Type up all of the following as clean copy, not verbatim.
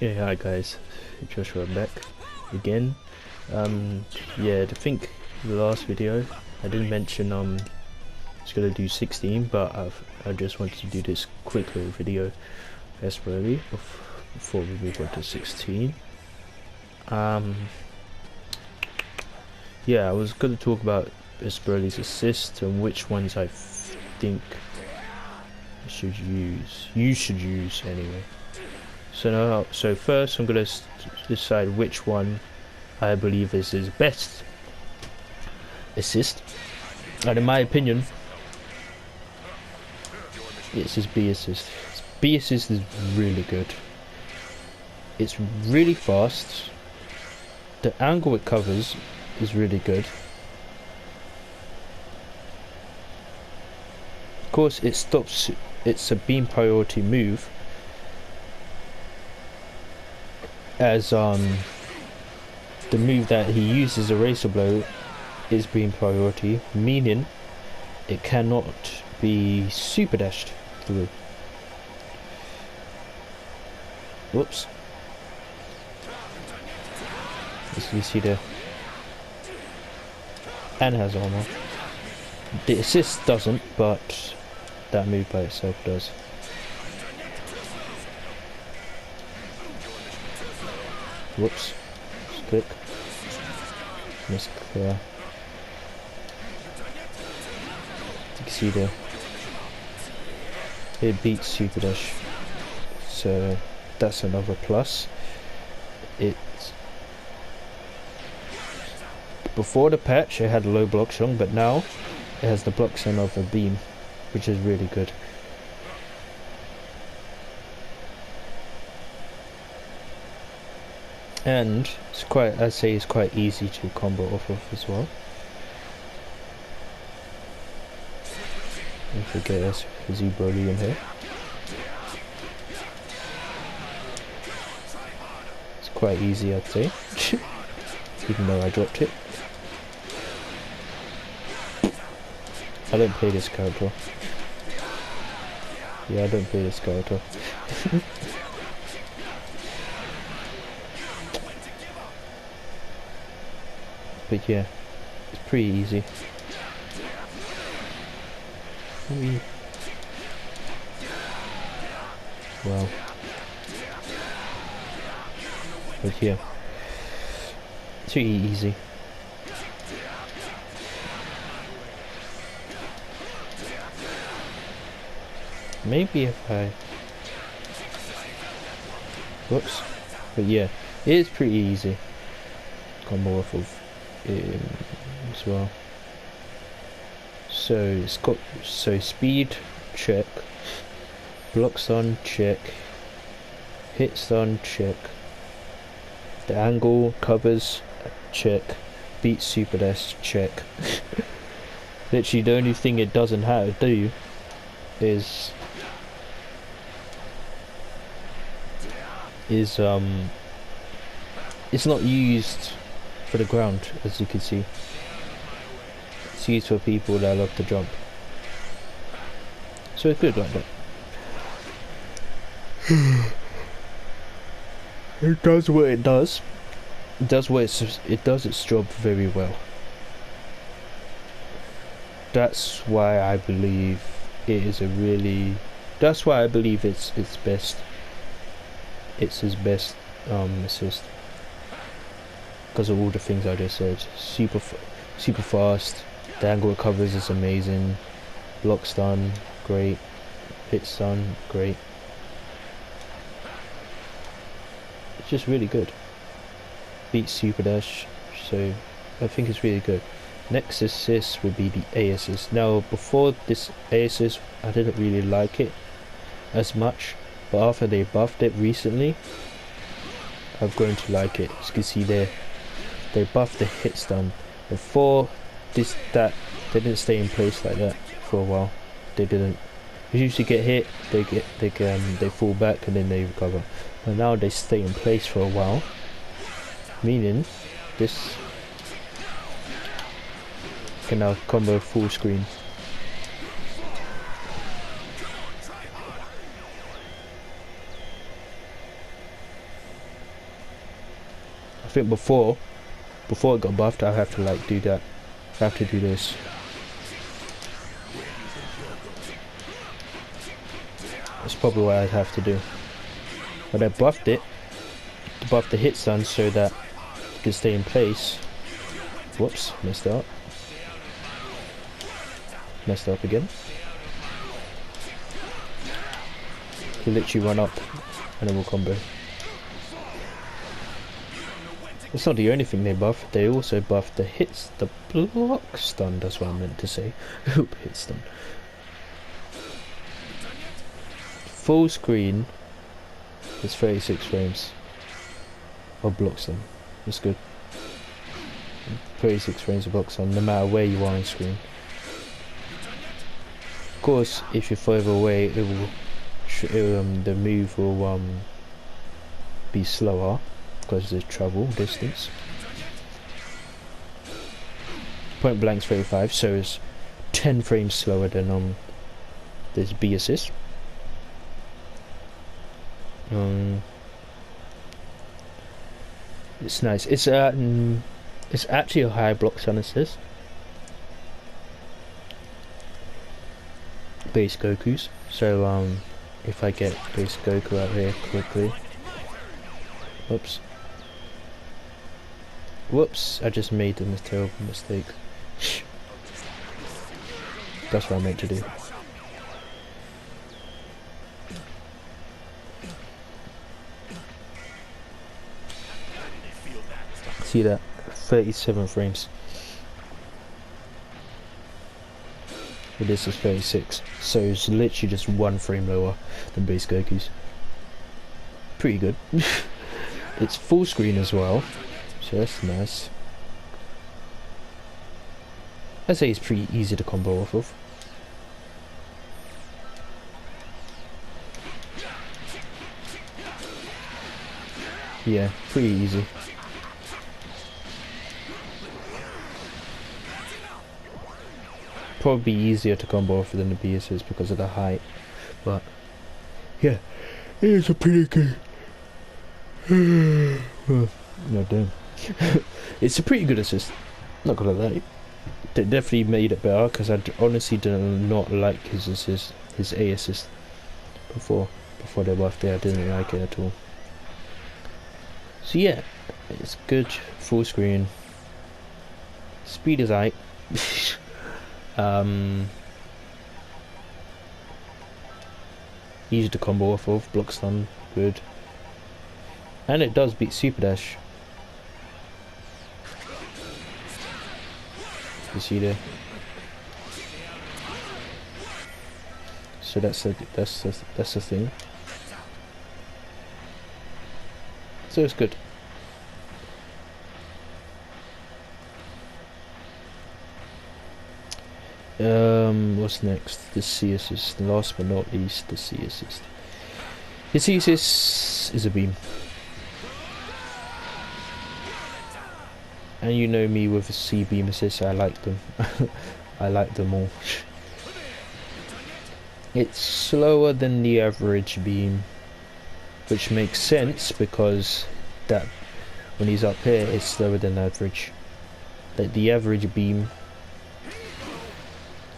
Yeah, hi guys, Joshua back again. Yeah, I think the last video I didn't mention I was gonna do 16, but I just wanted to do this quick little video desperately before we move on to 16. Yeah, I was gonna talk about Esperoli's assists and which ones I think you should use anyway. So first I'm gonna decide which one I believe is his best assist, and in my opinion, it's his B assist. His B assist is really good. It's really fast. The angle it covers is really good. Of course, it stops. It's a beam priority move, as the move that he uses, a razor blow, is beam priority, meaning it cannot be super dashed through. Whoops. As you see there, and has armor. The assist doesn't, but that move by itself does. Whoops. Just click. Miss clear. You can see there. It beats Super Dash. So that's another plus. Before the patch it had a low block shot, but now it has the block stun of a beam, which is really good. And I'd say it's quite easy to combo off of as well. Don't forget there's Broly in here. It's quite easy, I'd say. Even though I dropped it. I don't play this character. Yeah, I don't play this character. But yeah, it's pretty easy. Wow. But yeah, it's pretty easy. Maybe if I... Whoops. But yeah, it is pretty easy. Combo off of as well. So it's got speed check, block stun check, hit stun check, the angle covers check, beat super dash check. Literally the only thing it doesn't have to do is it's not used for the ground, as you can see. It's used for people that love to jump, so it's good like that. It does what it does. It does its job very well. That's why I believe it is that's why I believe it's best. It's his best assist, because of all the things I just said. Super fast, the angle it covers is amazing, block stun great, hit stun great. It's just really good. Beats super dash, so I think it's really good. Next assist would be the A assist. Now before this A assist I didn't really like it as much, but after they buffed it recently I've grown to like it. As you can see there, they buffed the hit stun. Before they didn't stay in place like that for a while. They didn't. They usually get hit, they fall back and then they recover. But now they stay in place for a while, meaning this can now combo full screen. I think before it got buffed, I have to like do that. I have to do this. That's probably what I'd have to do. But I buffed it to buff the hit stun so that it can stay in place. Whoops, messed up. Messed up again. You literally run up and it will combo. It's not the only thing they buff, they also buff the hits, the block stun, that's what I meant to say. Hit stun. Full screen is 36 frames of block stun. That's good. 36 frames of block stun, no matter where you are on screen. Of course, if you're further away, it will the move will be slower because there's travel distance. Point blank's 35, so it's 10 frames slower than this B assist. It's nice. It's actually a high block stun assist. Base Goku's. So if I get base Goku out here quickly. Whoops. Whoops, I just made a terrible mistake. That's what I meant to do. See that? 37 frames. But this is 36. So it's literally just 1 frame lower than base Goku's. Pretty good. It's full screen as well. So that's nice. I'd say it's pretty easy to combo off of. Yeah, pretty easy. Probably easier to combo off than the BSs because of the height. But yeah, it is a pretty good. No damn. It's a pretty good assist, not gonna lie. They definitely made it better because I honestly did not like his assist, his A assist before they buffed it. I didn't like it at all. So yeah, it's good. Full screen. Speed is high. Easy to combo off of. Block stun, good. And it does beat Super Dash. You see there. So that's the thing. So it's good. What's next? The C assist. Last but not least, the C assist. The C assist is a beam. And you know me with the C beam assists, I like them. I like them all. It's slower than the average beam, which makes sense because that when he's up here, it's slower than average. Like the average beam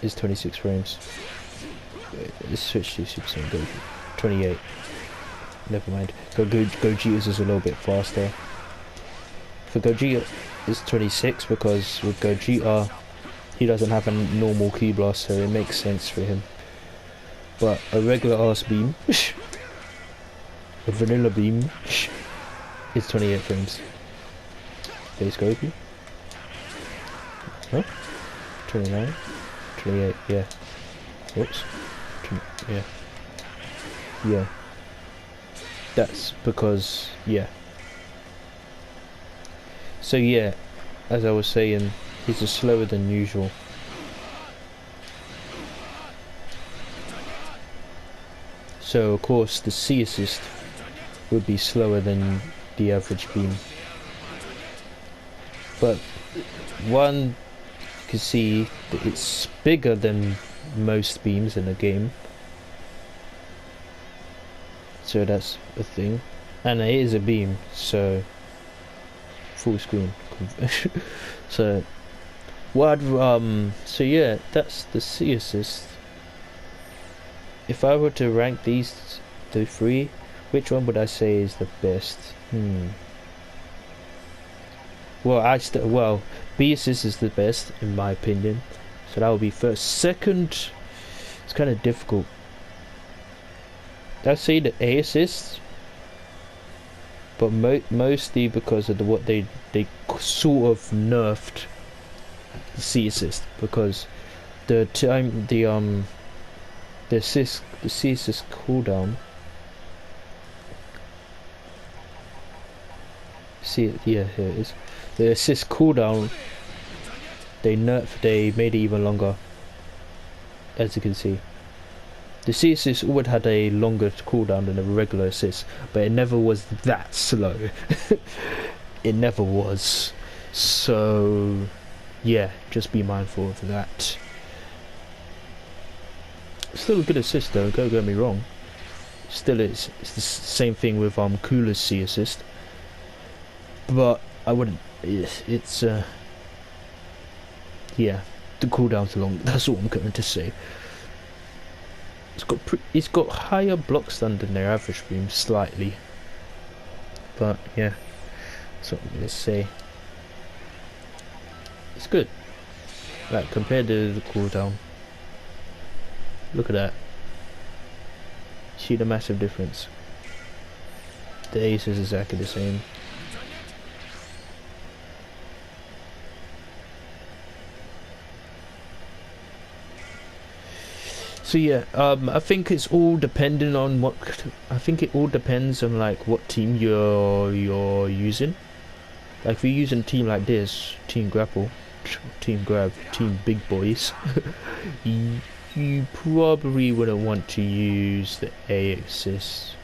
is 26 frames. Let's switch to Super Saiyan Goku. 28. Never mind. Gogeta's is a little bit faster. For Gogeta, it's 26 because with Gogeta, he doesn't have a normal Ki blast, so it makes sense for him. But a regular ass beam, a vanilla beam, is 28 frames. Base Goku. Huh? 29. 28, yeah. Whoops. Yeah. Yeah. That's because, yeah. So yeah, as I was saying, he's just slower than usual. So of course the C assist would be slower than the average beam. But one, you can see that it's bigger than most beams in a game. So that's a thing. And it is a beam, so full screen. So what so yeah, that's the C assist. If I were to rank the three, which one would I say is the best? Well, B assist is the best in my opinion, so that would be first. Second, it's kind of difficult. I'd say the A assist, but mostly because of what they sort of nerfed the C assist, because the C assist cooldown. See it, yeah, here it is. The assist cooldown, they made it even longer, as you can see. The C assist always had a longer cooldown than a regular assist, but it never was that slow. It never was. So yeah, just be mindful of that. Still a good assist though, don't get me wrong. Still it's the same thing with Cooler's C assist. But I wouldn't, it's yeah, the cooldown's long, that's all I'm going to say. It's got higher block stun than their average beam, slightly. But yeah, that's what I'm going to say. It's good. Like, compared to the cooldown. Look at that. See the massive difference. The ace is exactly the same. So yeah, I think it's all dependent on what. I think it all depends on like what team you're using. Like if you're using a team like this, Team Grapple, Team Grab, Team Big Boys, you probably wouldn't want to use the A assist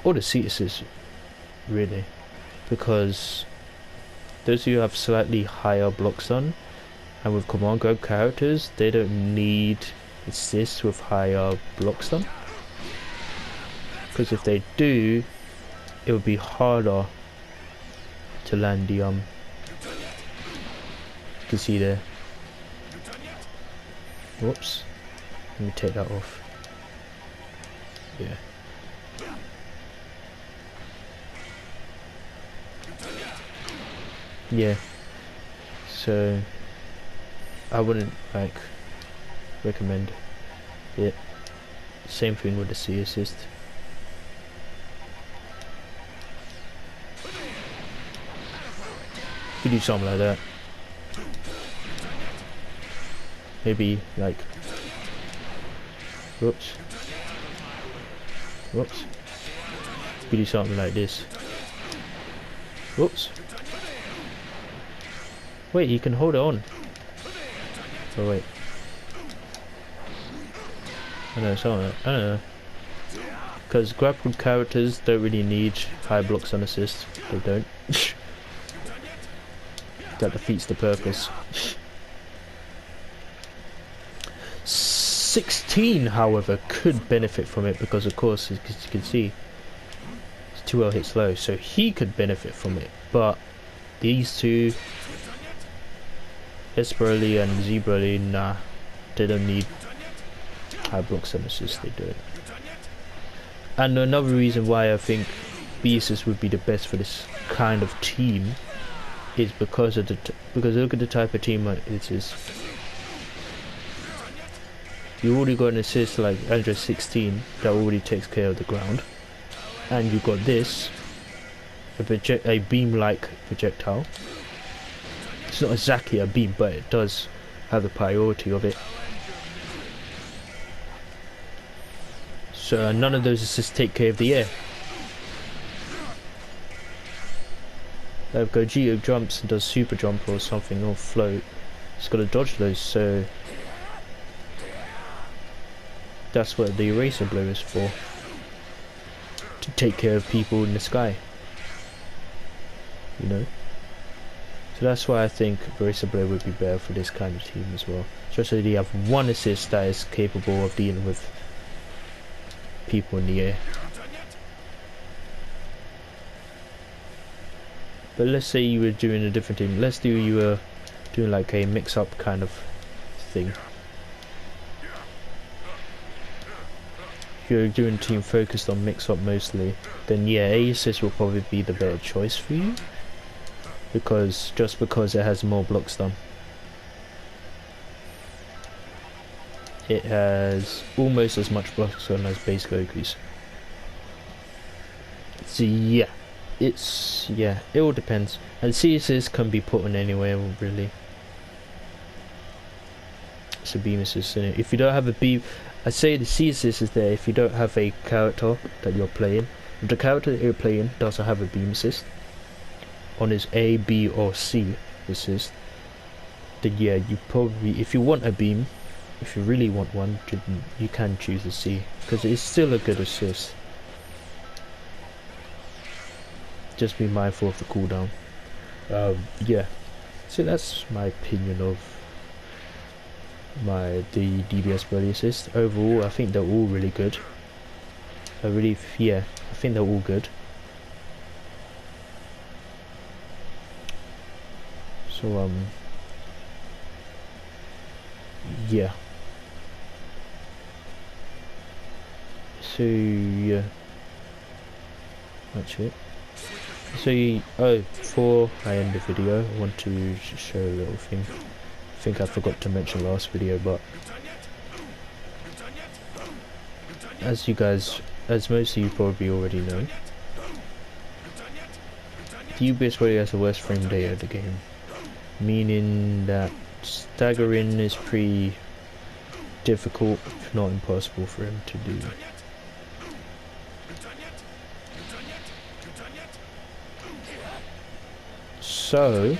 or the C assist, really, because those of you who have slightly higher block stun. And with command grab characters, they don't need assists with higher block stun. Because if they do, it would be harder to land the you can see there. Whoops. Let me take that off. Yeah. Yeah. So I wouldn't like recommend it. Same thing with the C assist. You do something like that. Maybe like whoops. Whoops. You do something like this. Whoops. Wait, you can hold it on. Oh wait. I don't know. Because grappled characters don't really need high blocks on assist. They don't. That defeats the purpose. 16, however, could benefit from it because, of course, as you can see, it's 2L hits low, so he could benefit from it. But these two, Esperly and Zebrally, nah, they don't need high blocks and assists, they don't. And another reason why I think B assist would be the best for this kind of team is because of because look at the type of team it is. You already got an assist like Android 16 that already takes care of the ground, and you got this, a beam-like projectile. It's not exactly a beam, but it does have the priority of it. So none of those assists take care of the air. If Gogeta jumps and does super jump or something or float, it's got to dodge those, so that's what the eraser blow is for. To take care of people in the sky. You know? So that's why I think eraser blow would be better for this kind of team as well. Especially if you have one assist that is capable of dealing with people in the air. But let's say you were doing a different team. Let's do you were doing like a mix-up kind of thing. If you're doing a team focused on mix-up mostly, then yeah, A-assist will probably be the better choice for you. Because it has more blocks done. It has almost as much blocks done as base Goku's. So yeah, it all depends. And C-assist can be put on anywhere really. It's a beam assist, isn't it? If you don't have a beam, I say the C-assist is there if you don't have a character that you're playing. If the character that you're playing doesn't have a beam assist on his A, B or C assist, then yeah, you probably, if you want a beam, if you really want one, you can choose the C, because it's still a good assist. Just be mindful of the cooldown. Yeah, so that's my opinion of the DBS body assist. Overall, I think they're all really good. I think they're all good. So yeah. So yeah, that's it. So before I end the video, I want to show a little thing. I think I forgot to mention last video, but as most of you probably already know, the DBS probably has the worst frame data of the game, meaning that staggering is pretty difficult, if not impossible, for him to do. So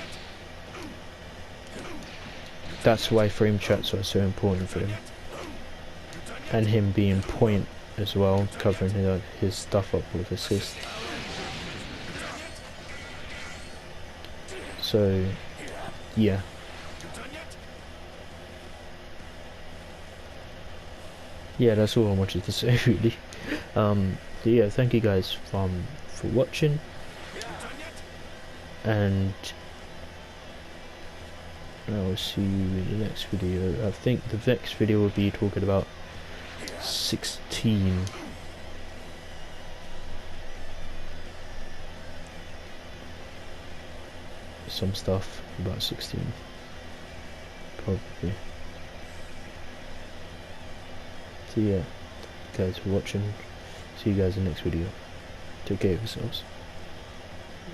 that's why frame chats are so important for him, and him being point as well, covering his stuff up with assist. So yeah, that's all I wanted to say really. So yeah, thank you guys for watching, and I'll see you in the next video. I think the next video will be talking about 16. Some stuff about 16, probably. So yeah, guys for watching. See you guys in the next video. Take care of yourselves.